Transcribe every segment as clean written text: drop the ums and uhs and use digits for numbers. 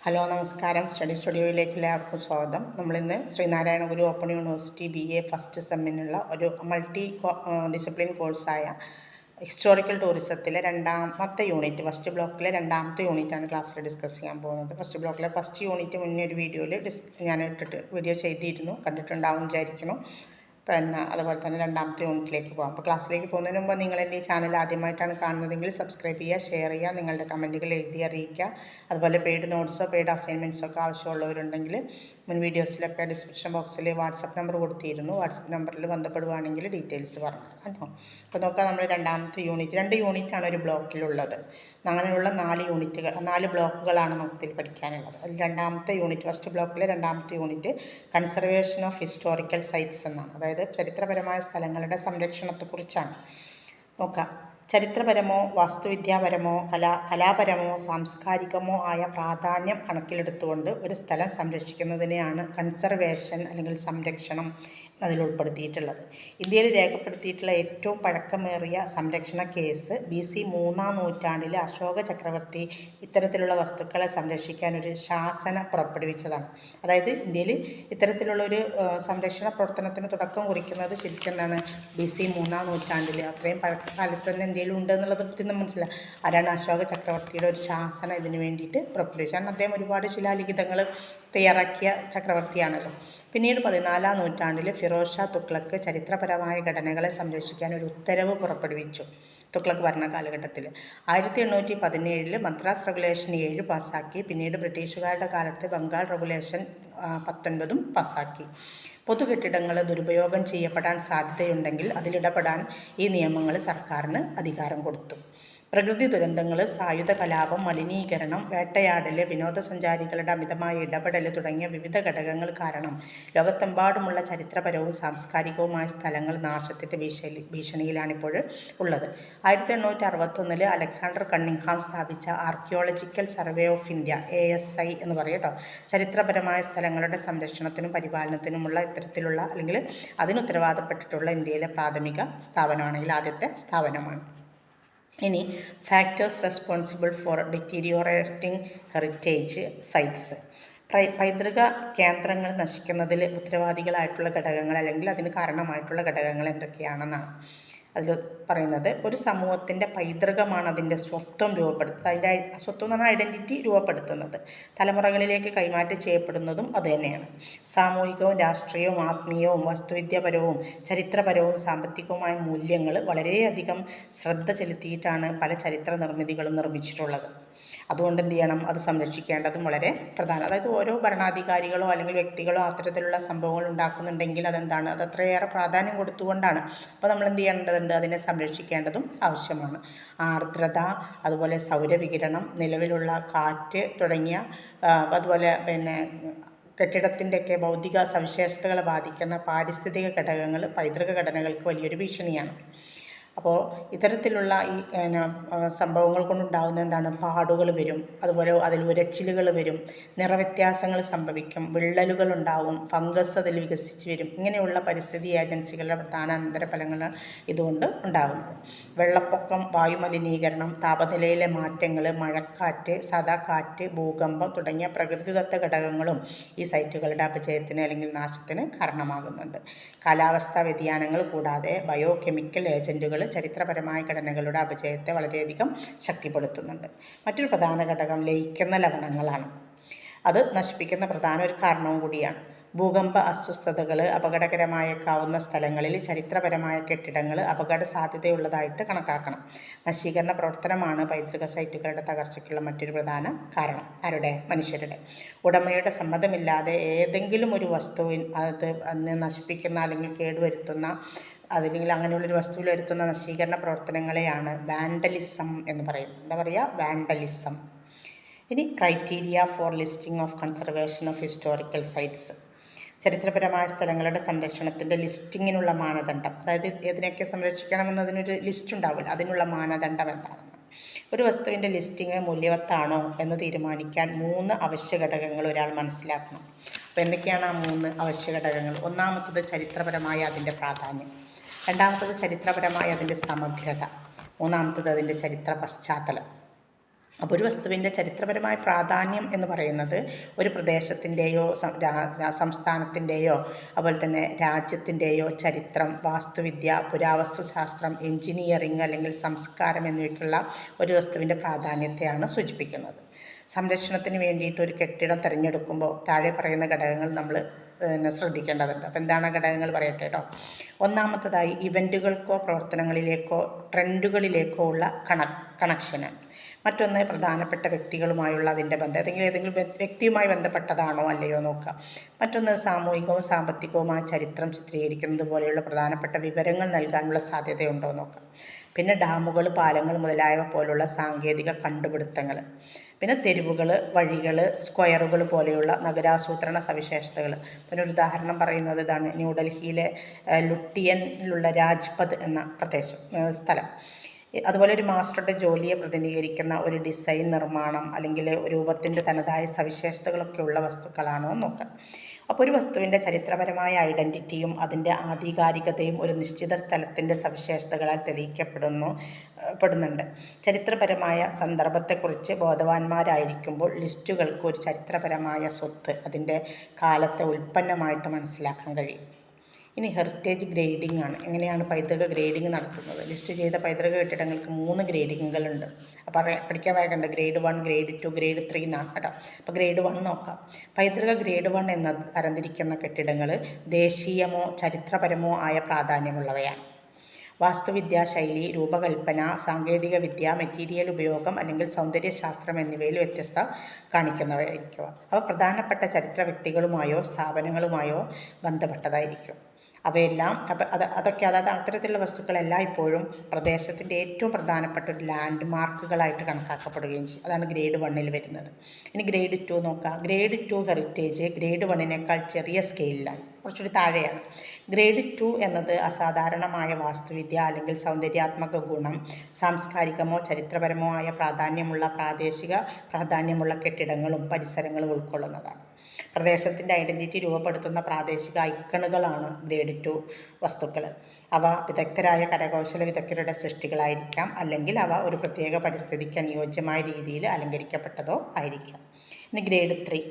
Hello നമസ്കാരം. Study സ്റ്റുഡിയോയിലേക്ക് എല്ലാവർക്കും സ്വാഗതം. നമ്മളിന്ന് ശ്രീനാരായണ ഗുരു ഓപ്പൺ യൂണിവേഴ്സിറ്റി BA ഫസ്റ്റ് സെമ്മിനുള്ള ഒരു മൾട്ടി ഡിസിപ്ലിൻ കോഴ്സായ ഹിസ്റ്റോറിക്കൽ ടൂറിസത്തിലെ രണ്ടാമത്തെ യൂണിറ്റ്, ഫസ്റ്റ് ബ്ലോക്കിലെ രണ്ടാമത്തെ യൂണിറ്റാണ് ക്ലാസ്സിൽ ഡിസ്കസ് ചെയ്യാൻ പോകുന്നത്. ഫസ്റ്റ് ബ്ലോക്കിലെ ഫസ്റ്റ് യൂണിറ്റ് മുന്നേ ഒരു വീഡിയോയിൽ ഞാൻ വീഡിയോ ചെയ്തിരുന്നു, കണ്ടിട്ടുണ്ടാവും വിചാരിക്കുന്നു. അതുപോലെ തന്നെ രണ്ടാമത്തെ യൂണിറ്റിലേക്ക് പോകാം. അപ്പോൾ ക്ലാസ്സിലേക്ക് പോകുന്നതിന് മുമ്പ് നിങ്ങൾ എൻ്റെ ഈ ചാനൽ ആദ്യമായിട്ടാണ് കാണുന്നതെങ്കിൽ സബ്സ്ക്രൈബ് ചെയ്യുക, ഷെയർ ചെയ്യുക, നിങ്ങളുടെ കമൻറ്റുകൾ എഴുതി അറിയിക്കുക. അതുപോലെ പെയ്ഡ് നോട്ട്സോ പെയ്ഡ് അസൈൻമെൻറ്റ്സോ ഒക്കെ ആവശ്യമുള്ളവരുണ്ടെങ്കിൽ മുൻ വീഡിയോസിലൊക്കെ ഡിസ്ക്രിപ്ഷൻ ബോക്സിൽ വാട്സപ്പ് നമ്പർ കൊടുത്തിരുന്നു. വാട്സപ്പ് നമ്പറിൽ ബന്ധപ്പെടുവാണെങ്കിൽ ഡീറ്റെയിൽസ് പറഞ്ഞു കേട്ടോ. അപ്പോൾ നോക്കാം, നമ്മൾ രണ്ടാമത്തെ യൂണിറ്റ്, 2 യൂണിറ്റാണ് ഒരു ബ്ലോക്കിലുള്ളത്. അങ്ങനെയുള്ള 4 ബ്ലോക്കുകളാണ് നമുക്കിതിൽ പഠിക്കാനുള്ളത്. അതിൽ രണ്ടാമത്തെ യൂണിറ്റ്, ഫസ്റ്റ് ബ്ലോക്കിലെ രണ്ടാമത്തെ unit conservation of historical sites എന്നാണ്. അതായത് ചരിത്രപരമായ സ്ഥലങ്ങളുടെ സംരക്ഷണത്തെക്കുറിച്ചാണ്. നോക്കാം. ചരിത്രപരമോ വാസ്തുവിദ്യാപരമോ കലാപരമോ സാംസ്കാരികമോ ആയ പ്രാധാന്യം കണക്കിലെടുത്തുകൊണ്ട് ഒരു സ്ഥലം സംരക്ഷിക്കുന്നതിനെയാണ് കൺസർവേഷൻ അല്ലെങ്കിൽ സംരക്ഷണം അതിൽ ഉൾപ്പെടുത്തിയിട്ടുള്ളത്. ഇന്ത്യയിൽ രേഖപ്പെടുത്തിയിട്ടുള്ള ഏറ്റവും പഴക്കമേറിയ സംരക്ഷണ കേസ് BC 3-ാം നൂറ്റാണ്ടിൽ അശോക ചക്രവർത്തി ഇത്തരത്തിലുള്ള വസ്തുക്കളെ സംരക്ഷിക്കാൻ ഒരു ശാസന പുറപ്പെടുവിച്ചതാണ്. അതായത് ഇന്ത്യയിൽ ഇത്തരത്തിലുള്ളൊരു സംരക്ഷണ പ്രവർത്തനത്തിന് തുടക്കം കുറിക്കുന്നത് ശരിക്കും എന്താണ്, BC 3-ാം നൂറ്റാണ്ടിൽ. അത്രയും പഴക്കകാലത്ത് തന്നെ ഇന്ത്യയിൽ ഉണ്ട് എന്നുള്ളത് പറ്റി മനസ്സിലായി. ആരാണ്? അശോക ചക്രവർത്തിയുടെ ഒരു ശാസന ഇതിന് വേണ്ടിയിട്ട് പുറപ്പെടുവിച്ചു. കാരണം അദ്ദേഹം ഒരുപാട് ശിലാലിഖിതങ്ങൾ തയ്യാറാക്കിയ ചക്രവർത്തിയാണല്ലോ. പിന്നീട് 14-ാം നൂറ്റാണ്ടിൽ ഫിറോസ് ഷാ തുഗ്ലക്ക് ചരിത്രപരമായ ഘടനകളെ സംരക്ഷിക്കാൻ ഒരു ഉത്തരവ് പുറപ്പെടുവിച്ചു. തുഗ്ലക്ക് ഭരണ കാലഘട്ടത്തിൽ 1817 മദ്രാസ് റെഗുലേഷൻ 7 പാസ്സാക്കി. പിന്നീട് ബ്രിട്ടീഷുകാരുടെ കാലത്ത് ബംഗാൾ റെഗുലേഷൻ 19 പാസ്സാക്കി. പൊതുകെട്ടിടങ്ങൾ ദുരുപയോഗം ചെയ്യപ്പെടാൻ സാധ്യതയുണ്ടെങ്കിൽ അതിലിടപെടാൻ ഈ നിയമങ്ങൾ സർക്കാരിന് അധികാരം കൊടുത്തു. പ്രകൃതി ദുരന്തങ്ങൾ, സായുധ കലാപം, മലിനീകരണം, വേട്ടയാടൽ, വിനോദസഞ്ചാരികളുടെ അമിതമായ ഇടപെടൽ തുടങ്ങിയ വിവിധ ഘടകങ്ങൾ കാരണം ലോകത്തെമ്പാടുമുള്ള ചരിത്രപരവും സാംസ്കാരികവുമായ സ്ഥലങ്ങൾ നാശത്തിൻ്റെ ഭീഷണിയിലാണിപ്പോൾ ഉള്ളത്. 1861 അലക്സാണ്ടർ കണ്ണിങ്ഹാം സ്ഥാപിച്ച archaeological survey of India, ASI എന്ന് പറയും കേട്ടോ, ചരിത്രപരമായ സ്ഥലങ്ങളുടെ സംരക്ഷണത്തിനും പരിപാലനത്തിനുമുള്ള ഇത്തരത്തിലുള്ള അല്ലെങ്കിൽ അതിന് ഉത്തരവാദപ്പെട്ടിട്ടുള്ള ഇന്ത്യയിലെ പ്രാഥമിക സ്ഥാപനമാണെങ്കിൽ ആദ്യത്തെ സ്ഥാപനമാണ്. ഇനി factors responsible for deteriorating heritage sites. പൈതൃക കേന്ദ്രങ്ങൾ നശിക്കുന്നതിൽ ഉത്തരവാദികളായിട്ടുള്ള ഘടകങ്ങൾ അല്ലെങ്കിൽ അതിന് കാരണമായിട്ടുള്ള ഘടകങ്ങൾ എന്തൊക്കെയാണെന്നാണ് അതിൽ പറയുന്നത്. ഒരു സമൂഹത്തിൻ്റെ പൈതൃകമാണ് അതിൻ്റെ സ്വത്വം രൂപപ്പെടുത്തുന്നത്. അതിൻ്റെ സ്വത്വം എന്ന് പറഞ്ഞാൽ ഐഡൻറ്റിറ്റി രൂപപ്പെടുത്തുന്നത്. തലമുറകളിലേക്ക് കൈമാറ്റം ചെയ്യപ്പെടുന്നതും അതുതന്നെയാണ്. സാമൂഹികവും രാഷ്ട്രീയവും ആത്മീയവും വസ്തുവിദ്യാപരവും ചരിത്രപരവും സാമ്പത്തികവുമായ മൂല്യങ്ങൾ വളരെയധികം ശ്രദ്ധ ചെലുത്തിയിട്ടാണ് പല ചരിത്ര നിർമ്മിതികളും നിർമ്മിച്ചിട്ടുള്ളത്. അതുകൊണ്ട് എന്ത് ചെയ്യണം, അത് സംരക്ഷിക്കേണ്ടതും വളരെ പ്രധാനം. അതായത് ഓരോ ഭരണാധികാരികളോ അല്ലെങ്കിൽ വ്യക്തികളോ അത്തരത്തിലുള്ള സംഭവങ്ങൾ ഉണ്ടാക്കുന്നുണ്ടെങ്കിൽ അതെന്താണ്, അത് അത്രയേറെ പ്രാധാന്യം കൊടുത്തുകൊണ്ടാണ്. അപ്പോൾ നമ്മൾ എന്ത് ചെയ്യേണ്ടതുണ്ട്, അതിനെ സംരക്ഷിക്കേണ്ടതും ആവശ്യമാണ്. ആർദ്രത, അതുപോലെ സൗരവികിരണം, നിലവിലുള്ള കാറ്റ് തുടങ്ങിയ അതുപോലെ കെട്ടിടത്തിൻ്റെയൊക്കെ ഭൗതിക സവിശേഷതകളെ ബാധിക്കുന്ന പാരിസ്ഥിതിക ഘടകങ്ങൾ പൈതൃക ഘടനകൾക്ക് വലിയൊരു ഭീഷണിയാണ്. അപ്പോൾ ഇത്തരത്തിലുള്ള ഈ സംഭവങ്ങൾ കൊണ്ടുണ്ടാകുന്ന എന്താണ്, പാടുകൾ വരും, അതുപോലെ അതിൽ ഉരച്ചിലുകൾ വരും, നിറവ്യത്യാസങ്ങൾ സംഭവിക്കും, വിള്ളലുകൾ ഉണ്ടാവും, ഫംഗസ് അതിൽ വികസിച്ച് വരും. ഇങ്ങനെയുള്ള പരിസ്ഥിതി ഏജൻസികളുടെ പ്രധാന അനന്തരഫലങ്ങൾ ഇതുകൊണ്ട് ഉണ്ടാകുന്നത്. വെള്ളപ്പൊക്കം, വായുമലിനീകരണം, താപനിലയിലെ മാറ്റങ്ങൾ, മഴക്കാറ്റ്, സദാകാറ്റ്, ഭൂകമ്പം തുടങ്ങിയ പ്രകൃതിദത്ത ഘടകങ്ങളും ഈ സൈറ്റുകളുടെ അപചയത്തിന് അല്ലെങ്കിൽ നാശത്തിന് കാരണമാകുന്നുണ്ട്. കാലാവസ്ഥാ വ്യതിയാനങ്ങൾ കൂടാതെ ബയോ കെമിക്കൽ ഏജൻറ്റുകൾ ചരിത്രപരമായ ഘടനകളുടെ അപചയത്തെ വളരെയധികം ശക്തിപ്പെടുത്തുന്നുണ്ട്. മറ്റൊരു പ്രധാന ഘടകം ലയിക്കുന്ന ലവണങ്ങളാണ്. അത് നശിപ്പിക്കുന്ന പ്രധാന ഒരു കാരണവും കൂടിയാണ്. ഭൂകമ്പ അസ്വസ്ഥതകൾ അപകടകരമായേക്കാവുന്ന സ്ഥലങ്ങളിൽ ചരിത്രപരമായ കെട്ടിടങ്ങൾ അപകട സാധ്യതയുള്ളതായിട്ട് കണക്കാക്കണം. നശീകരണ പ്രവർത്തനമാണ് പൈതൃക സൈറ്റുകളുടെ തകർച്ചയ്ക്കുള്ള മറ്റൊരു പ്രധാന കാരണം. ആരുടെ? മനുഷ്യരുടെ. ഉടമയുടെ സമ്മതമില്ലാതെ ഏതെങ്കിലും ഒരു വസ്തുവിൻ അതിനെ നശിപ്പിക്കുന്ന അല്ലെങ്കിൽ കേടുവരുത്തുന്ന അതല്ലെങ്കിൽ അങ്ങനെയുള്ളൊരു വസ്തുവിൽ വരുത്തുന്ന നശീകരണ പ്രവർത്തനങ്ങളെയാണ് വാൻഡലിസം എന്ന് പറയുന്നത്. എന്താ പറയുക? വാൻഡലിസം. ഇനി criteria four listing of conservation of historical sites. ചരിത്രപരമായ സ്ഥലങ്ങളുടെ സംരക്ഷണത്തിൻ്റെ ലിസ്റ്റിങ്ങിനുള്ള മാനദണ്ഡം. അതായത് ഏതിനൊക്കെ സംരക്ഷിക്കണമെന്നതിനൊരു ലിസ്റ്റ് ഉണ്ടാവില്ല, അതിനുള്ള മാനദണ്ഡം എന്താണെന്ന്. ഒരു വസ്തുവിൻ്റെ ലിസ്റ്റിംഗ് മൂല്യവത്താണോ എന്ന് തീരുമാനിക്കാൻ 3 അവശ്യ ഘടകങ്ങൾ ഒരാൾ മനസ്സിലാക്കണം. അപ്പോൾ എന്തൊക്കെയാണ് ആ 3 അവശ്യ ഘടകങ്ങൾ? ഒന്നാമത്തത് ചരിത്രപരമായ അതിൻ്റെ പ്രാധാന്യം, രണ്ടാമത്തത് ചരിത്രപരമായ അതിൻ്റെ സമഗ്രത, മൂന്നാമത്തത് അതിൻ്റെ ചരിത്ര പശ്ചാത്തലം. അപ്പോൾ ഒരു വസ്തുവിൻ്റെ ചരിത്രപരമായ പ്രാധാന്യം എന്ന് പറയുന്നത് ഒരു പ്രദേശത്തിൻ്റെയോ സംസ്ഥാനത്തിൻ്റെയോ അതുപോലെ തന്നെ രാജ്യത്തിൻ്റെയോ ചരിത്രം, വാസ്തുവിദ്യ, പുരാവസ്തുശാസ്ത്രം, എഞ്ചിനീയറിംഗ് അല്ലെങ്കിൽ സംസ്കാരം എന്നിവയ്ക്കുള്ള ഒരു വസ്തുവിൻ്റെ പ്രാധാന്യത്തെയാണ് സൂചിപ്പിക്കുന്നത്. സംരക്ഷണത്തിന് വേണ്ടിയിട്ട് ഒരു കെട്ടിടം തിരഞ്ഞെടുക്കുമ്പോൾ താഴെ പറയുന്ന ഘടകങ്ങൾ നമ്മൾ ശ്രദ്ധിക്കേണ്ടതുണ്ട്. അപ്പോൾ എന്താണ് ഘടകങ്ങൾ പറയട്ടെ കേട്ടോ. ഒന്നാമത്തതായി ഇവൻറ്റുകൾക്കോ പ്രവർത്തനങ്ങളിലേക്കോ ട്രെൻഡുകളിലേക്കോ ഉള്ള കണക്ഷന്. മറ്റൊന്ന് പ്രധാനപ്പെട്ട വ്യക്തികളുമായുള്ള അതിൻ്റെ ബന്ധം, ഏതെങ്കിലും വ്യക്തിയുമായി ബന്ധപ്പെട്ടതാണോ അല്ലയോ നോക്കുക. മറ്റൊന്ന് സാമൂഹികവും സാമ്പത്തികവുമായ ചരിത്രം ചിത്രീകരിക്കുന്നത് പോലെയുള്ള പ്രധാനപ്പെട്ട വിവരങ്ങൾ നൽകാനുള്ള സാധ്യതയുണ്ടോ നോക്കാം. പിന്നെ ഡാമുകൾ, പാലങ്ങൾ മുതലായവ പോലുള്ള സാങ്കേതിക കണ്ടുപിടുത്തങ്ങൾ. പിന്നെ തെരുവുകൾ, വഴികൾ, സ്ക്വയറുകൾ പോലെയുള്ള നഗരാസൂത്രണ സവിശേഷതകൾ. പിന്നെ ഒരു ഉദാഹരണം പറയുന്നത് ഇതാണ്, ന്യൂഡൽഹിയിലെ ലുട്ടിയനിലുള്ള രാജ്പഥ് എന്ന സ്ഥലം. അതുപോലെ ഒരു മാസ്റ്ററുടെ ജോലിയെ പ്രതിനിധീകരിക്കുന്ന ഒരു ഡിസൈൻ, നിർമ്മാണം അല്ലെങ്കിൽ രൂപത്തിൻ്റെ തനതായ സവിശേഷതകളൊക്കെ ഉള്ള വസ്തുക്കളാണോ നോക്കാം. അപ്പോൾ ഒരു വസ്തുവിൻ്റെ ചരിത്രപരമായ ഐഡൻറ്റിറ്റിയും അതിൻ്റെ ആധികാരികതയും ഒരു നിശ്ചിത സ്ഥലത്തിൻ്റെ സവിശേഷതകളാൽ തെളിയിക്കപ്പെടുന്നുണ്ട്. ചരിത്രപരമായ സന്ദർഭത്തെക്കുറിച്ച് ബോധവാന്മാരായിരിക്കുമ്പോൾ ലിസ്റ്റുകൾക്ക് ഒരു ചരിത്രപരമായ സ്വത്ത് അതിൻ്റെ കാലത്തെ ഉൽപ്പന്നമായിട്ട് മനസ്സിലാക്കാൻ കഴിയും. ഇനി ഹെറിറ്റേജ് ഗ്രേഡിംഗ് ആണ്. എങ്ങനെയാണ് പൈതൃക ഗ്രേഡിംഗ് നടത്തുന്നത്? ലിസ്റ്റ് ചെയ്ത പൈതൃക കെട്ടിടങ്ങൾക്ക് 3 ഗ്രേഡിങ്ങുകളുണ്ട്. അപ്പോൾ പഠിക്കാൻ വായിക്കണ്ട ഗ്രേഡ് 1, ഗ്രേഡ് 2, ഗ്രേഡ് 3 എന്നാണ് കേട്ടോ. അപ്പോൾ ഗ്രേഡ് 1 നോക്കാം. പൈതൃക ഗ്രേഡ് 1 എന്ന തരംതിരിക്കുന്ന കെട്ടിടങ്ങൾ ദേശീയമോ ചരിത്രപരമോ ആയ പ്രാധാന്യമുള്ളവയാണ്. വാസ്തുവിദ്യ, ശൈലി, രൂപകൽപ്പന, സാങ്കേതിക വിദ്യ, മെറ്റീരിയൽ ഉപയോഗം അല്ലെങ്കിൽ സൗന്ദര്യശാസ്ത്രം എന്നിവയിൽ വ്യത്യസ്ത കാണിക്കുന്നവയായിരിക്കുക. അവ പ്രധാനപ്പെട്ട ചരിത്ര വ്യക്തികളുമായോ സ്ഥാപനങ്ങളുമായോ ബന്ധപ്പെട്ടതായിരിക്കും. അവയെല്ലാം അതൊക്കെ അത്തരത്തിലുള്ള വസ്തുക്കളെല്ലാം ഇപ്പോഴും പ്രദേശത്തിൻ്റെ ഏറ്റവും പ്രധാനപ്പെട്ട ഒരു ലാൻഡ് മാർക്കുകളായിട്ട് കണക്കാക്കപ്പെടുകയും ചെയ്യും. അതാണ് ഗ്രേഡ് 1 വരുന്നത്. ഇനി ഗ്രേഡ് 2 നോക്കാം. ഗ്രേഡ് 2 ഹെറിറ്റേജ് ഗ്രേഡ് 1 ചെറിയ സ്കെയിലാണ്, കുറച്ചുകൂടി താഴെയാണ്. ഗ്രേഡ് 2 എന്നത് അസാധാരണമായ വാസ്തുവിദ്യ അല്ലെങ്കിൽ സൗന്ദര്യാത്മക ഗുണം, സാംസ്കാരികമോ ചരിത്രപരമോ ആയ പ്രാദേശിക പ്രാധാന്യമുള്ള കെട്ടിടങ്ങളും പരിസരങ്ങളും ഉൾക്കൊള്ളുന്നതാണ്. പ്രദേശത്തിൻ്റെ ഐഡൻറ്റിറ്റി രൂപപ്പെടുത്തുന്ന പ്രാദേശിക ഐക്കണുകളാണ് ഗ്രേഡ് 2 വസ്തുക്കൾ. അവ വിദഗ്ധരായ കരകൗശല വിദഗ്ധരുടെ സൃഷ്ടികളായിരിക്കാം, അല്ലെങ്കിൽ അവ ഒരു പ്രത്യേക പരിസ്ഥിതിക്ക് അനുയോജ്യമായ രീതിയിൽ അലങ്കരിക്കപ്പെട്ടതോ ആയിരിക്കാം. ഇനി ഗ്രേഡ് 3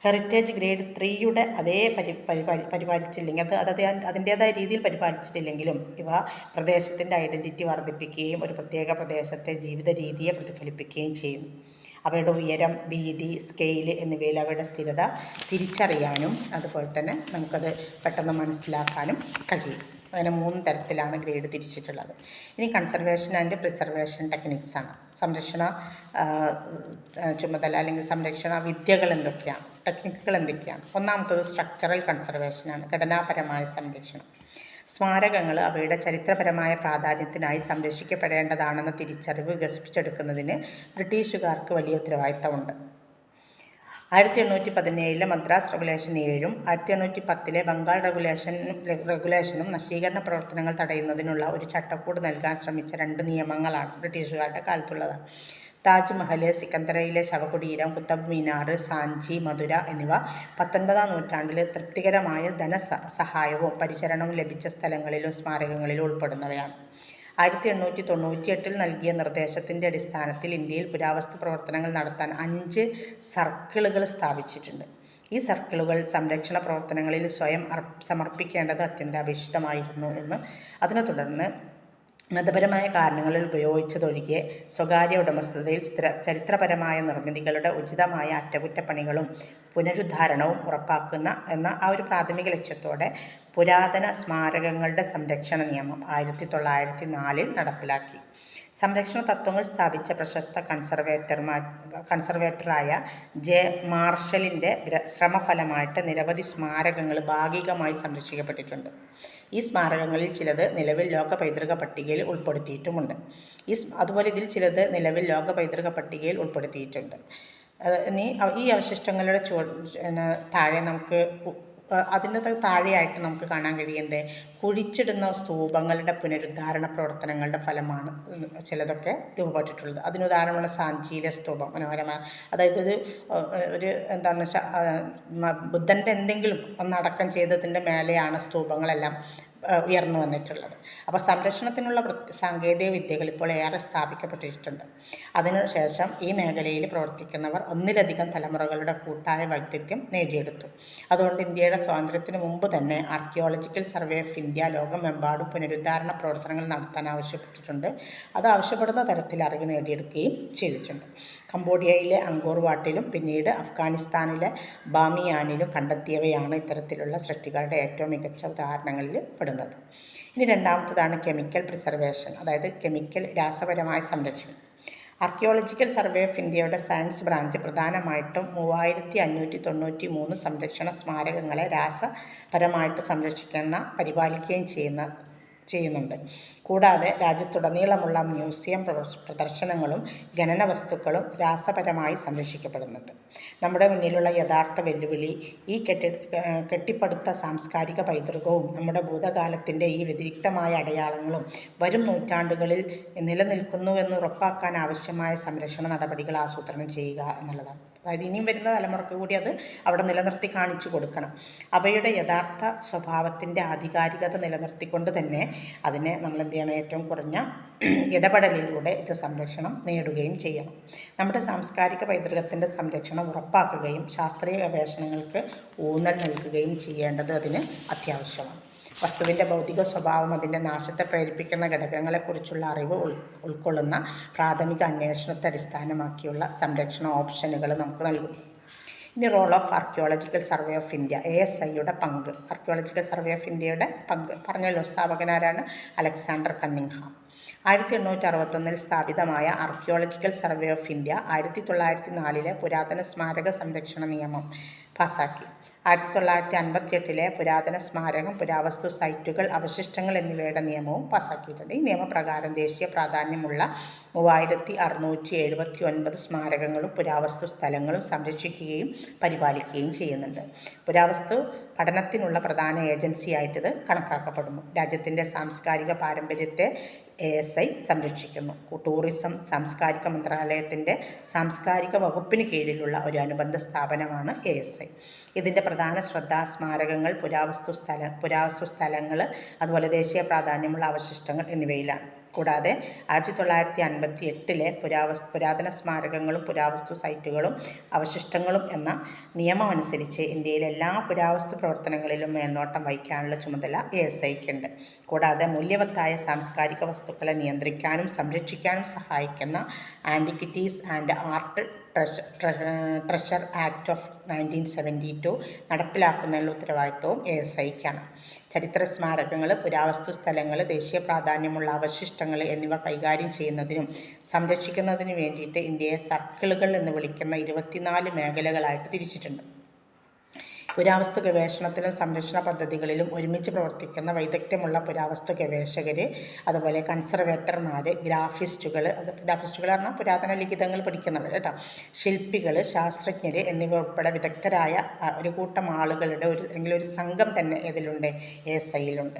ഹെറിറ്റേജ് ഗ്രേഡ് 3യുടെ അതേ പരിപാലിച്ചില്ലെങ്കിൽ അതിൻ്റേതായ രീതിയിൽ പരിപാലിച്ചിട്ടില്ലെങ്കിലും ഇവ പ്രദേശത്തിൻ്റെ ഐഡൻറ്റിറ്റി വർദ്ധിപ്പിക്കുകയും ഒരു പ്രത്യേക പ്രദേശത്തെ ജീവിത രീതിയെ പ്രതിഫലിപ്പിക്കുകയും ചെയ്യുന്നു. അവയുടെ ഉയരം, വീതി, സ്കെയിൽ എന്നിവയിൽ അവയുടെ സ്ഥിരത തിരിച്ചറിയാനും അതുപോലെ തന്നെ നമുക്കത് പെട്ടെന്ന് മനസ്സിലാക്കാനും കഴിയും. അങ്ങനെ 3 തരത്തിലാണ് ഗ്രേഡ് തിരിച്ചിട്ടുള്ളത്. ഇനി കൺസർവേഷൻ ആൻഡ് പ്രിസർവേഷൻ ടെക്നിക്സ് ആണ്. സംരക്ഷണ ചുമതല അല്ലെങ്കിൽ സംരക്ഷണ വിദ്യകൾ എന്തൊക്കെയാണ്, ടെക്നിക്കുകൾ എന്തൊക്കെയാണ്? ഒന്നാമത്തത് സ്ട്രക്ചറൽ കൺസർവേഷനാണ്, ഘടനാപരമായ സംരക്ഷണം. സ്മാരകങ്ങൾ അവയുടെ ചരിത്രപരമായ പ്രാധാന്യത്തിനായി സംരക്ഷിക്കപ്പെടേണ്ടതാണെന്ന തിരിച്ചറിവ് വികസിപ്പിച്ചെടുക്കുന്നതിന് ബ്രിട്ടീഷുകാർക്ക് വലിയ ഉത്തരവാദിത്തമുണ്ട്. 1817 മദ്രാസ് റെഗുലേഷൻ 7ഉം 1810 ബംഗാൾ റെഗുലേഷനും നശീകരണ പ്രവർത്തനങ്ങൾ തടയുന്നതിനുള്ള ഒരു ചട്ടക്കൂട് നൽകാൻ ശ്രമിച്ച 2 നിയമങ്ങളാണ് ബ്രിട്ടീഷുകാരുടെ കാലത്തുള്ളത്. താജ്മഹൽ, സിക്കന്ദരയിലെ ശവകുടീരം, കുത്തബ് മിനാർ, സാഞ്ചി, മധുര എന്നിവ 19-ാം നൂറ്റാണ്ടിൽ തൃപ്തികരമായ ധനസഹായവും പരിചരണവും ലഭിച്ച സ്ഥലങ്ങളിലും സ്മാരകങ്ങളിലും ഉൾപ്പെടുന്നവയാണ്. 1898 നൽകിയ നിർദ്ദേശത്തിൻ്റെ അടിസ്ഥാനത്തിൽ ഇന്ത്യയിൽ പുരാവസ്തു പ്രവർത്തനങ്ങൾ നടത്താൻ 5 സർക്കിളുകൾ സ്ഥാപിച്ചിട്ടുണ്ട്. ഈ സർക്കിളുകൾ സംരക്ഷണ പ്രവർത്തനങ്ങളിൽ സ്വയം സമർപ്പിക്കേണ്ടത് അത്യന്താപേക്ഷിതമായിരുന്നു എന്ന് അതിനെ തുടർന്ന് മതപരമായ കാരണങ്ങളിൽ ഉപയോഗിച്ചതൊഴികെ സ്വകാര്യ ഉടമസ്ഥതയിൽ ചരിത്രപരമായ നിർമ്മിതികളുടെ ഉചിതമായ അറ്റകുറ്റപ്പണികളും പുനരുദ്ധാരണവും ഉറപ്പാക്കുന്ന എന്ന ആ ഒരു പ്രാഥമിക ലക്ഷ്യത്തോടെ പുരാതന സ്മാരകങ്ങളുടെ സംരക്ഷണ നിയമം 1904 നടപ്പിലാക്കി. സംരക്ഷണ തത്വങ്ങൾ സ്ഥാപിച്ച പ്രശസ്ത കൺസർവേറ്ററായ ജെ മാർഷലിൻ്റെ ശ്രമഫലമായിട്ട് നിരവധി സ്മാരകങ്ങൾ ഭാഗികമായി സംരക്ഷിക്കപ്പെട്ടിട്ടുണ്ട്. ഈ സ്മാരകങ്ങളിൽ ചിലത് നിലവിൽ ലോക പൈതൃക പട്ടികയിൽ ഉൾപ്പെടുത്തിയിട്ടുമുണ്ട്. അതുപോലെ ഇതിൽ ചിലത് നിലവിൽ ലോക പൈതൃക പട്ടികയിൽ ഉൾപ്പെടുത്തിയിട്ടുണ്ട്. ഈ അവശിഷ്ടങ്ങളുടെ താഴെ നമുക്ക് അതിൻ്റെ താഴെയായിട്ട് നമുക്ക് കാണാൻ കഴിയുന്നത് കുഴിച്ചിടുന്ന സ്തൂപങ്ങളുടെ പുനരുദ്ധാരണ പ്രവർത്തനങ്ങളുടെ ഫലമാണ് ചിലതൊക്കെ രൂപപ്പെട്ടിട്ടുള്ളത്. അതിനുദാഹരണമാണ് സാഞ്ചിയിലെ സ്തൂപം, മനോഹരമായ, അതായത് ഒരു എന്താണ് ബുദ്ധൻ്റെ എന്തെങ്കിലും ഒന്നടക്കം ചെയ്തതിൻ്റെ മേലെയാണ് സ്തൂപങ്ങളെല്ലാം ഉയർന്നു വന്നിട്ടുള്ളത്. അപ്പോൾ സംരക്ഷണത്തിനുള്ള സാങ്കേതിക വിദ്യകൾ ഇപ്പോൾ ഏറെ സ്ഥാപിക്കപ്പെട്ടിട്ടുണ്ട്. അതിനുശേഷം ഈ മേഖലയിൽ പ്രവർത്തിക്കുന്നവർ ഒന്നിലധികം തലമുറകളുടെ കൂട്ടായ വൈദഗ്ധ്യം നേടിയെടുത്തു. അതുകൊണ്ട് ഇന്ത്യയുടെ സ്വാതന്ത്ര്യത്തിന് മുമ്പ് തന്നെ ആർക്കിയോളജിക്കൽ സർവേ ഓഫ് ഇന്ത്യ ലോകമെമ്പാടും പുനരുദ്ധാരണ പ്രവർത്തനങ്ങൾ നടത്താൻ ആവശ്യപ്പെട്ടിട്ടുണ്ട്. അത് ആവശ്യപ്പെടുന്ന തരത്തിൽ അറിവ് നേടിയെടുക്കുകയും ചെയ്തിട്ടുണ്ട്. കംബോഡിയയിലെ അങ്കോർ വാട്ടിലും പിന്നീട് അഫ്ഗാനിസ്ഥാനിലെ ബാമിയാനിലും കണ്ടെത്തിയവയാണ് ഇത്തരത്തിലുള്ള സൃഷ്ടികളുടെ ഏറ്റവും മികച്ച ഉദാഹരണങ്ങളിൽ പെടുന്നത്. ഇനി രണ്ടാമത്തതാണ് കെമിക്കൽ പ്രിസർവേഷൻ, അതായത് രാസപരമായ സംരക്ഷണം. ആർക്കിയോളജിക്കൽ സർവേ ഓഫ് ഇന്ത്യയുടെ സയൻസ് ബ്രാഞ്ച് പ്രധാനമായിട്ടും 3593 സംരക്ഷണ സ്മാരകങ്ങളെ രാസപരമായിട്ട് പരിപാലിക്കുകയും ചെയ്യുന്നുണ്ട്. കൂടാതെ രാജ്യത്തുടനീളമുള്ള മ്യൂസിയം പ്രദർശനങ്ങളും ഖനന വസ്തുക്കളും രാസപരമായി സംരക്ഷിക്കപ്പെടുന്നുണ്ട്. നമ്മുടെ മുന്നിലുള്ള യഥാർത്ഥ വെല്ലുവിളി ഈ കെട്ടിപ്പടുത്ത സാംസ്കാരിക പൈതൃകവും നമ്മുടെ ഭൂതകാലത്തിൻ്റെ ഈ വ്യതിരിക്തമായ അടയാളങ്ങളും വരും നൂറ്റാണ്ടുകളിൽ നിലനിൽക്കുന്നുവെന്ന് ഉറപ്പാക്കാൻ ആവശ്യമായ സംരക്ഷണ നടപടികൾ ആസൂത്രണം ചെയ്യുക എന്നുള്ളതാണ്. അതായത് ഇനിയും വരുന്ന തലമുറക്ക് കൂടി അത് അവിടെ നിലനിർത്തി കാണിച്ചു കൊടുക്കണം. അവയുടെ യഥാർത്ഥ സ്വഭാവത്തിൻ്റെ ആധികാരികത നിലനിർത്തിക്കൊണ്ട് തന്നെ അതിനെ നമ്മൾ എന്ത് ചെയ്യണം, ഏറ്റവും കുറഞ്ഞ ഇടപെടലിലൂടെ ഇത് സംരക്ഷണം നേടുകയും ചെയ്യണം. നമ്മുടെ സാംസ്കാരിക പൈതൃകത്തിൻ്റെ സംരക്ഷണം ഉറപ്പാക്കുകയും ശാസ്ത്രീയ ഗവേഷണങ്ങൾക്ക് ഊന്നൽ നൽകുകയും ചെയ്യേണ്ടത് അതിന് അത്യാവശ്യമാണ്. വസ്തുവിൻ്റെ ഭൗതിക സ്വഭാവം അതിൻ്റെ നാശത്തെ പ്രേരിപ്പിക്കുന്ന ഘടകങ്ങളെക്കുറിച്ചുള്ള അറിവ് ഉൾക്കൊള്ളുന്ന പ്രാഥമിക അന്വേഷണത്തെ അടിസ്ഥാനമാക്കിയുള്ള സംരക്ഷണ ഓപ്ഷനുകൾ നമുക്ക് നൽകും. ഇനി role of archaeological survey of India, ASIയുടെ പങ്ക്. ആർക്കിയോളജിക്കൽ സർവേ ഓഫ് ഇന്ത്യയുടെ പങ്ക് പറഞ്ഞല്ലോ, സ്ഥാപകനാരാണ്? Alexander Cunningham. 1861 സ്ഥാപിതമായ ആർക്കിയോളജിക്കൽ സർവേ ഓഫ് ഇന്ത്യ 1904 പുരാതന സ്മാരക സംരക്ഷണ നിയമം പാസാക്കി. 1958 പുരാതന സ്മാരകം, പുരാവസ്തു സൈറ്റുകൾ, അവശിഷ്ടങ്ങൾ എന്നിവയുടെ നിയമവും പാസാക്കിയിട്ടുണ്ട്. ഈ നിയമപ്രകാരം ദേശീയ പ്രാധാന്യമുള്ള 3679 സ്മാരകങ്ങളും പുരാവസ്തു സ്ഥലങ്ങളും സംരക്ഷിക്കുകയും പരിപാലിക്കുകയും ചെയ്യുന്നുണ്ട്. പുരാവസ്തു പഠനത്തിനുള്ള പ്രധാന ഏജൻസിയായിട്ടിത് കണക്കാക്കപ്പെടുന്നു. രാജ്യത്തിൻ്റെ സാംസ്കാരിക പാരമ്പര്യത്തെ ASI സംരക്ഷിക്കുന്നു. ടൂറിസം സാംസ്കാരിക മന്ത്രാലയത്തിൻ്റെ സാംസ്കാരിക വകുപ്പിന് കീഴിലുള്ള ഒരു അനുബന്ധ സ്ഥാപനമാണ് ASI. ഇതിൻ്റെ പ്രധാന ശ്രദ്ധ സ്മാരകങ്ങൾ, പുരാവസ്തു സ്ഥലങ്ങൾ, അതുപോലെ ദേശീയ പ്രാധാന്യമുള്ള അവശിഷ്ടങ്ങൾ എന്നിവയിലാണ്. കൂടാതെ 1958 പുരാതന സ്മാരകങ്ങളും പുരാവസ്തു സൈറ്റുകളും അവശിഷ്ടങ്ങളും എന്ന നിയമം അനുസരിച്ച് ഇന്ത്യയിലെ എല്ലാ പുരാവസ്തു പ്രവർത്തനങ്ങളിലും മേൽനോട്ടം വഹിക്കാനുള്ള ചുമതല ASIക്കുണ്ട്. കൂടാതെ മൂല്യവത്തായ സാംസ്കാരിക വസ്തുക്കളെ നിയന്ത്രിക്കാനും സംരക്ഷിക്കാനും സഹായിക്കുന്ന antiquities and art treasure act of 1972 നടപ്പിലാക്കുന്നതിനുള്ള ഉത്തരവാദിത്വവും ASIക്കാണ്. ചരിത്ര സ്മാരകങ്ങൾ, പുരാവസ്തു സ്ഥലങ്ങൾ, ദേശീയ പ്രാധാന്യമുള്ള അവശിഷ്ടങ്ങൾ എന്നിവ കൈകാര്യം ചെയ്യുന്നതിനും സംരക്ഷിക്കുന്നതിനും വേണ്ടിയിട്ട് ഇന്ത്യയെ സർക്കിളുകൾ എന്ന് വിളിക്കുന്ന 24 മേഖലകളായിട്ട് തിരിച്ചിട്ടുണ്ട്. പുരാവസ്തു ഗവേഷണത്തിലും സംരക്ഷണ പദ്ധതികളിലും ഒരുമിച്ച് പ്രവർത്തിക്കുന്ന വൈദഗ്ധ്യമുള്ള പുരാവസ്തു ഗവേഷകർ, അതുപോലെ കൺസർവേറ്റർമാർ, ഗ്രാഫിസ്റ്റുകൾ പറഞ്ഞാൽ പുരാതന ലിഖിതങ്ങൾ പഠിക്കുന്നവർ കേട്ടോ, ശില്പികൾ, ശാസ്ത്രജ്ഞർ എന്നിവ ഉൾപ്പെടെ വിദഗ്ധരായ ഒരു കൂട്ടം ആളുകളുടെ ഒരു സംഘം തന്നെ ഇതിലുണ്ട്, ASIയിലുണ്ട്.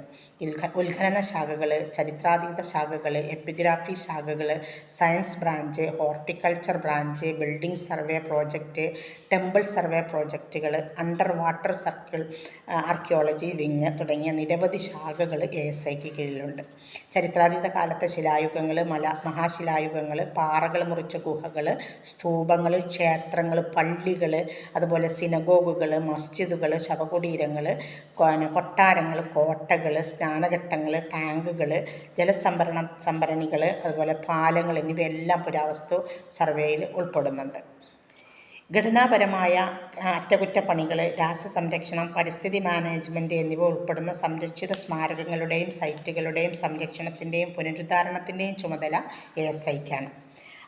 ഉത്ഖനന ശാഖകൾ, ചരിത്രാതീത ശാഖകൾ, എപ്പിഗ്രാഫി ശാഖകൾ, science branch, horticulture branch, building survey project, temple survey പ്രോജക്റ്റുകൾ, under water circle archaeology wing തുടങ്ങിയ നിരവധി ശാഖകൾ ASIക്ക് കീഴിലുണ്ട്. ചരിത്രാതീത കാലത്തെ ശിലായുഗങ്ങൾ, മഹാശിലായുഗങ്ങൾ, പാറകൾ മുറിച്ച ഗുഹകൾ, സ്തൂപങ്ങൾ, ക്ഷേത്രങ്ങൾ, പള്ളികൾ, അതുപോലെ സിനഗോഗുകൾ, മസ്ജിദുകൾ, ശവകുടീരങ്ങൾ, കൊട്ടാരങ്ങൾ, കോട്ടകൾ, സ്നാനഘട്ടങ്ങൾ, ടാങ്കുകൾ, സംഭരണികൾ, അതുപോലെ പാലങ്ങൾ എന്നിവയെല്ലാം പുരാവസ്തു സർവേയിൽ ഉൾപ്പെടുന്നുണ്ട്. ഘടനാപരമായ അറ്റകുറ്റപ്പണികൾ, രാസസംരക്ഷണം, പരിസ്ഥിതി മാനേജ്മെൻറ്റ് എന്നിവ ഉൾപ്പെടുന്ന സംരക്ഷിത സ്മാരകങ്ങളുടെയും സൈറ്റുകളുടെയും സംരക്ഷണത്തിൻ്റെയും പുനരുദ്ധാരണത്തിൻ്റെയും ചുമതല ASIക്കാണ്.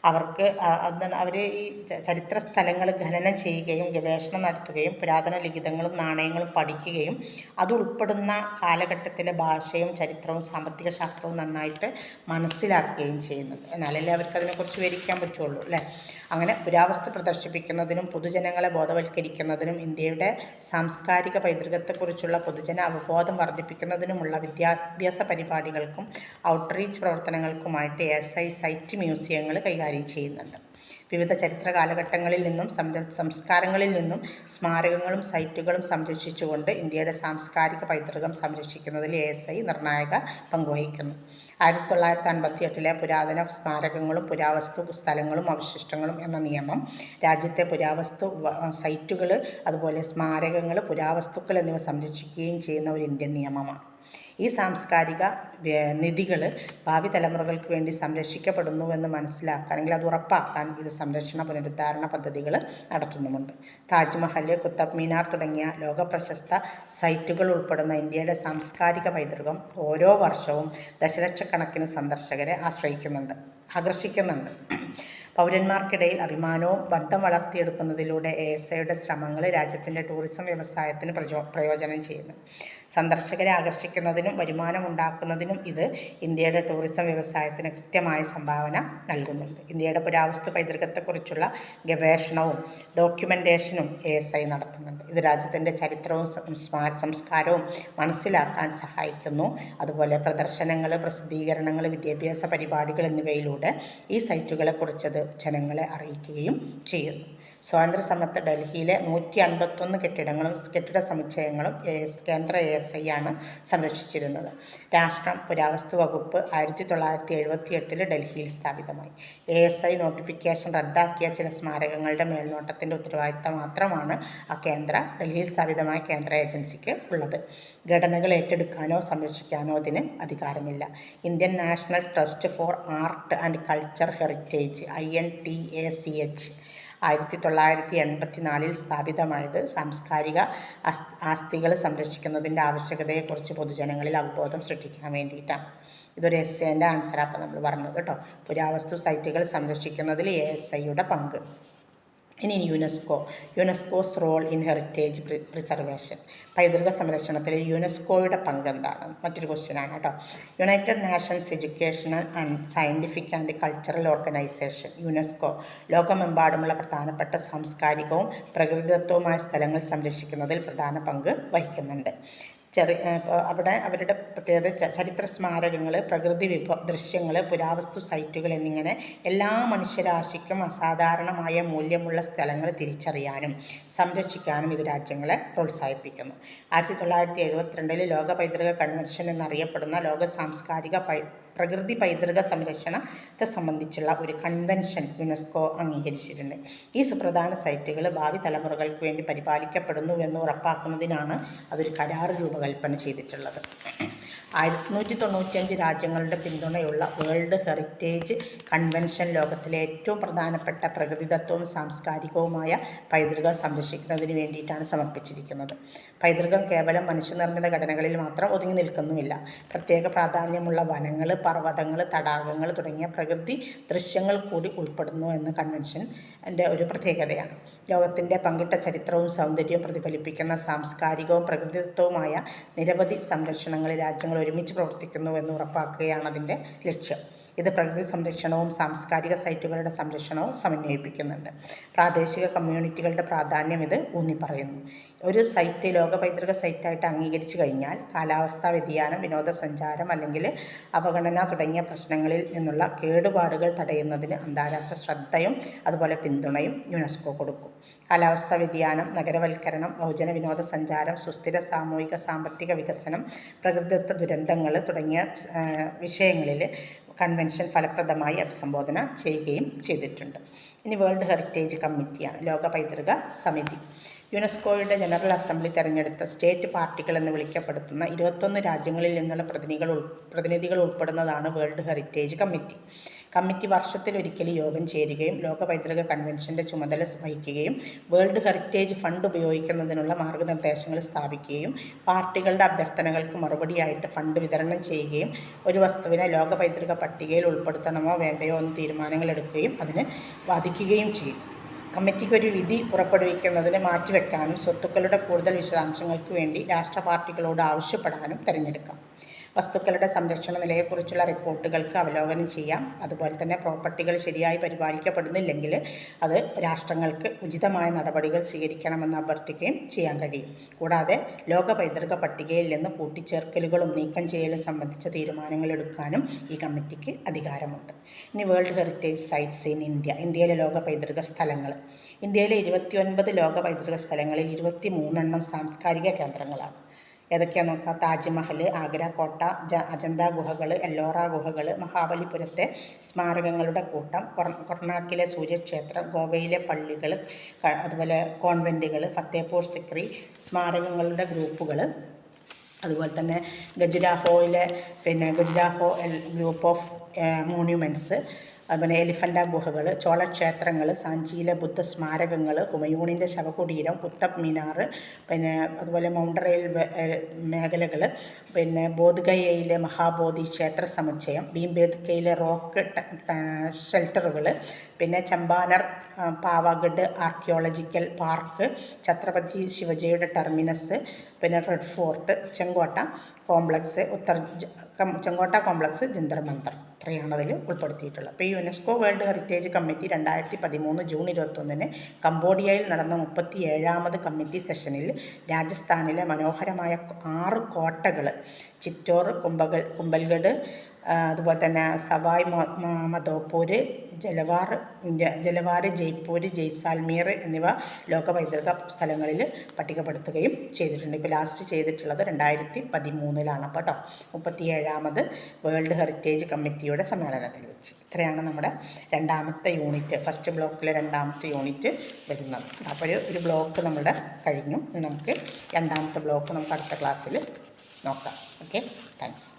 അവർ ഈ ചരിത്ര സ്ഥലങ്ങൾ ഖനനം ചെയ്യുകയും ഗവേഷണം നടത്തുകയും പുരാതന ലിഖിതങ്ങളും നാണയങ്ങളും പഠിക്കുകയും അതുൾപ്പെടുന്ന കാലഘട്ടത്തിലെ ഭാഷയും ചരിത്രവും സാമ്പത്തിക ശാസ്ത്രവും നന്നായിട്ട് മനസ്സിലാക്കുകയും ചെയ്യുന്നുണ്ട്. എന്നാലല്ലേ അവർക്ക് അതിനെക്കുറിച്ച് വിവരിക്കാൻ പറ്റുള്ളൂ അല്ലേ. അങ്ങനെ പുരാവസ്തു പ്രദർശിപ്പിക്കുന്നതിനും പൊതുജനങ്ങളെ ബോധവൽക്കരിക്കുന്നതിനും ഇന്ത്യയുടെ സാംസ്കാരിക പൈതൃകത്തെക്കുറിച്ചുള്ള പൊതുജന അവബോധം വർദ്ധിപ്പിക്കുന്നതിനുമുള്ള വിദ്യാഭ്യാസ പരിപാടികൾക്കും ഔട്ട്റീച്ച് പ്രവർത്തനങ്ങൾക്കുമായിട്ട് ASI സൈറ്റ് മ്യൂസിയങ്ങൾ കൈകാര്യം ചെയ്യുന്നുണ്ട്. വിവിധ ചരിത്ര കാലഘട്ടങ്ങളിൽ നിന്നും സംസ്കാരങ്ങളിൽ നിന്നും സ്മാരകങ്ങളും സൈറ്റുകളും സംരക്ഷിച്ചുകൊണ്ട് ഇന്ത്യയുടെ സാംസ്കാരിക പൈതൃകം സംരക്ഷിക്കുന്നതിൽ ASI നിർണായക പങ്കുവഹിക്കുന്നു. 1958 പുരാതന സ്മാരകങ്ങളും പുരാവസ്തു സ്ഥലങ്ങളും അവശിഷ്ടങ്ങളും എന്ന നിയമം രാജ്യത്തെ പുരാവസ്തു സൈറ്റുകൾ, അതുപോലെ സ്മാരകങ്ങൾ, പുരാവസ്തുക്കൾ എന്നിവ സംരക്ഷിക്കുകയും ചെയ്യുന്ന ഒരു ഇന്ത്യൻ നിയമമാണ്. ഈ സാംസ്കാരിക നിധികൾ ഭാവി തലമുറകൾക്ക് വേണ്ടി സംരക്ഷിക്കപ്പെടുന്നുവെന്ന് മനസ്സിലാക്കാൻ അത് ഉറപ്പാക്കാൻ ഇത് സംരക്ഷണ പുനരുദ്ധാരണ പദ്ധതികൾ നടത്തുന്നുമുണ്ട്. താജ്മഹൽ, കുത്തബ് മിനാർ തുടങ്ങിയ ലോകപ്രശസ്ത സൈറ്റുകൾ ഉൾപ്പെടുന്ന ഇന്ത്യയുടെ സാംസ്കാരിക പൈതൃകം ഓരോ വർഷവും ദശലക്ഷക്കണക്കിന് സന്ദർശകരെ ആകർഷിക്കുന്നുണ്ട്. പൗരന്മാർക്കിടയിൽ അഭിമാനവും ബന്ധം വളർത്തിയെടുക്കുന്നതിലൂടെ ASIയുടെ ശ്രമങ്ങൾ രാജ്യത്തിൻ്റെ ടൂറിസം വ്യവസായത്തിന് പ്രയോജനം ചെയ്യുന്നു. സന്ദർശകരെ ആകർഷിക്കുന്നതിനും വരുമാനമുണ്ടാക്കുന്നതിനും ഇത് ഇന്ത്യയുടെ ടൂറിസം വ്യവസായത്തിന് കൃത്യമായ സംഭാവന നൽകുന്നുണ്ട്. ഇന്ത്യയുടെ പുരാവസ്തു പൈതൃകത്തെക്കുറിച്ചുള്ള ഗവേഷണവും ഡോക്യുമെൻറ്റേഷനും ASI നടത്തുന്നുണ്ട്. ഇത് രാജ്യത്തിൻ്റെ ചരിത്രവും സംസ്കാരവും മനസ്സിലാക്കാൻ സഹായിക്കുന്നു. അതുപോലെ പ്രദർശനങ്ങൾ, പ്രസിദ്ധീകരണങ്ങൾ, വിദ്യാഭ്യാസ പരിപാടികൾ എന്നിവയിലൂടെ ഈ സൈറ്റുകളെക്കുറിച്ചത് ജനങ്ങളെ അറിയിക്കുകയും ചെയ്യുന്നു. സ്വാതന്ത്ര്യ സമയത്ത് ഡൽഹിയിലെ 151 കെട്ടിട സമുച്ചയങ്ങളും കേന്ദ്ര ASI ആണ് സംരക്ഷിച്ചിരുന്നത്. രാഷ്ട്രം പുരാവസ്തു വകുപ്പ് 1978 ഡൽഹിയിൽ സ്ഥാപിതമായി. ASI നോട്ടിഫിക്കേഷൻ റദ്ദാക്കിയ ചില സ്മാരകങ്ങളുടെ മേൽനോട്ടത്തിൻ്റെ ഉത്തരവാദിത്തം മാത്രമാണ് ഡൽഹിയിൽ സ്ഥാപിതമായ കേന്ദ്ര ഏജൻസിക്ക് ഉള്ളത്. ഘടനകൾ ഏറ്റെടുക്കാനോ സംരക്ഷിക്കാനോ അതിന് അധികാരമില്ല. Indian national trust for art and culture heritage INTACH 1984 സ്ഥാപിതമായത് സാംസ്കാരിക ആസ്തികൾ സംരക്ഷിക്കുന്നതിൻ്റെ ആവശ്യകതയെക്കുറിച്ച് പൊതുജനങ്ങളിൽ അവബോധം സൃഷ്ടിക്കാൻ വേണ്ടിയിട്ടാണ്. ഇതൊരു എസ്സേൻ്റെ ആൻസറാണ് നമ്മൾ പറഞ്ഞത് കേട്ടോ. പുരാവസ്തു സൈറ്റുകൾ സംരക്ഷിക്കുന്നതിൽ ASIയുടെ പങ്ക്. ഇനി UNESCO's role in heritage preservation. പൈതൃക സംരക്ഷണത്തിൽ യുനെസ്കോയുടെ പങ്ക് എന്താണ്? മറ്റൊരു ക്വസ്റ്റ്യനാണ് കേട്ടോ. United Nations educational and scientific and cultural organisation UNESCO ലോകമെമ്പാടുമുള്ള പ്രധാനപ്പെട്ട സാംസ്കാരികവും പ്രകൃതിദത്തവുമായ സ്ഥലങ്ങൾ സംരക്ഷിക്കുന്നതിൽ പ്രധാന പങ്ക് വഹിക്കുന്നുണ്ട്. അവിടെ അവരുടെ പ്രത്യേകത ചരിത്ര സ്മാരകങ്ങൾ, പ്രകൃതി ദൃശ്യങ്ങൾ, പുരാവസ്തു സൈറ്റുകൾ എന്നിങ്ങനെ എല്ലാ മനുഷ്യരാശിക്കും അസാധാരണമായ മൂല്യമുള്ള സ്ഥലങ്ങൾ തിരിച്ചറിയാനും സംരക്ഷിക്കാനും ഇത് രാജ്യങ്ങളെ പ്രോത്സാഹിപ്പിക്കുന്നു. 1972 ലോക പൈതൃക കൺവെൻഷൻ എന്നറിയപ്പെടുന്ന ലോക സാംസ്കാരിക പ്രകൃതി പൈതൃക സംരക്ഷണത്തെ സംബന്ധിച്ചുള്ള ഒരു കൺവെൻഷൻ യുനെസ്കോ അംഗീകരിച്ചിട്ടുണ്ട്. ഈ സുപ്രധാന സൈറ്റുകൾ ഭാവി തലമുറകൾക്ക് വേണ്ടി പരിപാലിക്കപ്പെടുന്നുവെന്ന് ഉറപ്പാക്കുന്നതിനാണ് അതൊരു കരാർ രൂപകൽപ്പന ചെയ്തിട്ടുള്ളത്. 195 രാജ്യങ്ങളുടെ പിന്തുണയുള്ള വേൾഡ് ഹെറിറ്റേജ് കൺവെൻഷൻ ലോകത്തിലെ ഏറ്റവും പ്രധാനപ്പെട്ട പ്രകൃതിദത്തവും സാംസ്കാരികവുമായ പൈതൃകം സംരക്ഷിക്കുന്നതിന് വേണ്ടിയിട്ടാണ് സമർപ്പിച്ചിരിക്കുന്നത്. പൈതൃകം കേവലം മനുഷ്യനിർമ്മിത ഘടനകളിൽ മാത്രം ഒതുങ്ങി നിൽക്കുന്നുമില്ല. പ്രത്യേക പ്രാധാന്യമുള്ള വനങ്ങൾ, പർവ്വതങ്ങൾ, തടാകങ്ങൾ തുടങ്ങിയ പ്രകൃതി ദൃശ്യങ്ങൾ കൂടി ഉൾപ്പെടുന്നു എന്ന കൺവെൻഷൻ്റെ ഒരു പ്രത്യേകതയാണ്. ലോകത്തിൻ്റെ പങ്കിട്ട ചരിത്രവും സൗന്ദര്യവും പ്രതിഫലിപ്പിക്കുന്ന സാംസ്കാരികവും പ്രകൃതിദത്തവുമായ നിരവധി സംരക്ഷണങ്ങൾ രാജ്യങ്ങൾ ഒരുമിച്ച് പ്രവർത്തിക്കുന്നുവെന്ന് ഉറപ്പാക്കുകയാണ് അതിൻ്റെ ലക്ഷ്യം. ഇത് പ്രകൃതി സംരക്ഷണവും സാംസ്കാരിക സൈറ്റുകളുടെ സംരക്ഷണവും സമന്വയിപ്പിക്കുന്നുണ്ട്. പ്രാദേശിക കമ്മ്യൂണിറ്റികളുടെ പ്രാധാന്യം ഇത് ഊന്നിപ്പറയുന്നു. ഒരു സൈറ്റ് ലോക പൈതൃക സൈറ്റായിട്ട് അംഗീകരിച്ചു കഴിഞ്ഞാൽ കാലാവസ്ഥാ വ്യതിയാനം, വിനോദസഞ്ചാരം അല്ലെങ്കിൽ അവഗണന തുടങ്ങിയ പ്രശ്നങ്ങളിൽ നിന്നുള്ള കേടുപാടുകൾ തടയുന്നതിന് അന്താരാഷ്ട്ര ശ്രദ്ധയും അതുപോലെ പിന്തുണയും യുനെസ്കോ കൊടുക്കും. കാലാവസ്ഥാ വ്യതിയാനം, നഗരവൽക്കരണം, ബഹുജന വിനോദസഞ്ചാരം, സുസ്ഥിര സാമൂഹിക സാമ്പത്തിക വികസനം, പ്രകൃതിദത്ത ദുരന്തങ്ങൾ തുടങ്ങിയ വിഷയങ്ങളിൽ കൺവെൻഷൻ ഫലപ്രദമായി അഭിസംബോധന ചെയ്യുകയും ചെയ്തിട്ടുണ്ട്. ഇനി വേൾഡ് ഹെറിറ്റേജ് കമ്മിറ്റിയാണ് ലോക പൈതൃക സമിതി. യുനെസ്കോയുടെ ജനറൽ അസംബ്ലി തെരഞ്ഞെടുത്ത സ്റ്റേറ്റ് പാർട്ടികൾ എന്ന് വിളിക്കപ്പെടുന്ന 21 രാജ്യങ്ങളിൽ നിന്നുള്ള പ്രതിനിധികൾ ഉൾപ്പെടുന്നതാണ് വേൾഡ് ഹെറിറ്റേജ് കമ്മിറ്റി. കമ്മിറ്റി വർഷത്തിലൊരിക്കൽ യോഗം ചേരുകയും ലോക പൈതൃക കൺവെൻഷൻ്റെ ചുമതല വഹിക്കുകയും വേൾഡ് ഹെറിറ്റേജ് ഫണ്ട് ഉപയോഗിക്കുന്നതിനുള്ള മാർഗനിർദ്ദേശങ്ങൾ സ്ഥാപിക്കുകയും പാർട്ടികളുടെ അഭ്യർത്ഥനകൾക്ക് മറുപടിയായിട്ട് ഫണ്ട് വിതരണം ചെയ്യുകയും ഒരു വസ്തുവിനെ ലോക പൈതൃക പട്ടികയിൽ ഉൾപ്പെടുത്തണമോ വേണ്ടയോ എന്ന് തീരുമാനങ്ങൾ എടുക്കുകയും അതിന് വാദിക്കുകയും ചെയ്യും. കമ്മിറ്റിക്ക് ഒരു വിധി പുറപ്പെടുവിക്കുന്നതിന് മാറ്റിവെക്കാനും സ്വത്തുക്കളുടെ കൂടുതൽ വിശദാംശങ്ങൾക്ക് വേണ്ടി രാഷ്ട്ര പാർട്ടികളോട് ആവശ്യപ്പെടാനും തിരഞ്ഞെടുക്കാം. വസ്തുക്കളുടെ സംരക്ഷണ നിലയെക്കുറിച്ചുള്ള റിപ്പോർട്ടുകൾക്ക് അവലോകനം ചെയ്യാം. അതുപോലെ തന്നെ പ്രോപ്പർട്ടികൾ ശരിയായി പരിപാലിക്കപ്പെടുന്നില്ലെങ്കിൽ അത് രാഷ്ട്രങ്ങൾക്ക് ഉചിതമായ നടപടികൾ സ്വീകരിക്കണമെന്ന് അഭ്യർത്ഥിക്കുകയും ചെയ്യാൻ കഴിയും. കൂടാതെ ലോക പൈതൃക പട്ടികയിൽ നിന്ന് കൂട്ടിച്ചേർക്കലുകളും നീക്കം ചെയ്യലും സംബന്ധിച്ച തീരുമാനങ്ങൾ എടുക്കാനും ഈ കമ്മിറ്റിക്ക് അധികാരമുണ്ട്. ഇനി world heritage sites in India. ഇന്ത്യയിലെ ലോക പൈതൃക സ്ഥലങ്ങൾ. ഇന്ത്യയിലെ 29 ലോക പൈതൃക സ്ഥലങ്ങളിൽ 23 സാംസ്കാരിക കേന്ദ്രങ്ങളാണ്. ഏതൊക്കെയാണെന്ന് നോക്കാം. താജ്മഹൽ, ആഗ്ര കോട്ട, അജന്ത ഗുഹകൾ, എല്ലോറ ഗുഹകൾ, മഹാബലിപുരത്തെ സ്മാരകങ്ങളുടെ കൂട്ടം, കൊർണാക്കിലെ സൂര്യക്ഷേത്രം, ഗോവയിലെ പള്ളികൾ, അതുപോലെ കോൺവെൻറ്റുകൾ, ഫത്തേപൂർ സിക്രി സ്മാരകങ്ങളുടെ ഗ്രൂപ്പുകൾ, അതുപോലെ തന്നെ ഖജുരാഹോയിലെ ഖജുരാഹോ ഗ്രൂപ്പ് ഓഫ് മോണ്യുമെൻറ്റ്സ്, അതുപോലെ എലിഫൻ്റ ഗുഹകൾ, ചോളക്ഷേത്രങ്ങൾ, സാഞ്ചിയിലെ ബുദ്ധ സ്മാരകങ്ങൾ, ഹുമയൂണിൻ്റെ ശവകുടീരം, കുത്തബ് മിനാർ, അതുപോലെ മൗണ്ടറയിൽ മേഖലകൾ, ബോധ്ഗയയിലെ മഹാബോധി ക്ഷേത്ര സമുച്ചയം, ഭീംബേദ്കയിലെ റോക്ക് ഷെൽട്ടറുകൾ, ചമ്പാനർ പാവാഗഡ് ആർക്കിയോളജിക്കൽ പാർക്ക്, ഛത്രപതി ശിവജിയുടെ terminus, red fort, Chenkotta complex, Chenkotta complex, Jantar Mantar. ഇത്രയാണ് അതിൽ ഉൾപ്പെടുത്തിയിട്ടുള്ളത്. ഇപ്പോൾ UNESCO world heritage committee 2013 June 21 കംബോഡിയയിൽ നടന്ന 37ാമത് കമ്മിറ്റി സെഷനിൽ രാജസ്ഥാനിലെ മനോഹരമായ 6 കോട്ടകൾ, ചിറ്റോർ, കുംഭൽഗഡ്, അതുപോലെ തന്നെ സവായ് മധോപൂർ, ജലവാർ, ജയ്പൂർ, ജയ്സാൽമീർ എന്നിവ ലോക പൈതൃക സ്ഥലങ്ങളിൽ പട്ടികപ്പെടുത്തുകയും ചെയ്തിട്ടുണ്ട്. ഇപ്പോൾ ലാസ്റ്റ് ചെയ്തിട്ടുള്ളത് 2013 അപ്പോൾ കേട്ടോ, 37ാമത് വേൾഡ് ഹെറിറ്റേജ് കമ്മിറ്റിയുടെ സമ്മേളനത്തിൽ വെച്ച്. ഇത്രയാണ് നമ്മുടെ രണ്ടാമത്തെ യൂണിറ്റ്, ഫസ്റ്റ് ബ്ലോക്കിലെ രണ്ടാമത്തെ യൂണിറ്റ് വരുന്നത്. അപ്പോൾ ഒരു ബ്ലോക്ക് നമ്മുടെ കഴിഞ്ഞു. നമുക്ക് രണ്ടാമത്തെ ബ്ലോക്ക് നമുക്ക് അടുത്ത ക്ലാസ്സിൽ നോക്കാം. Okay, thanks.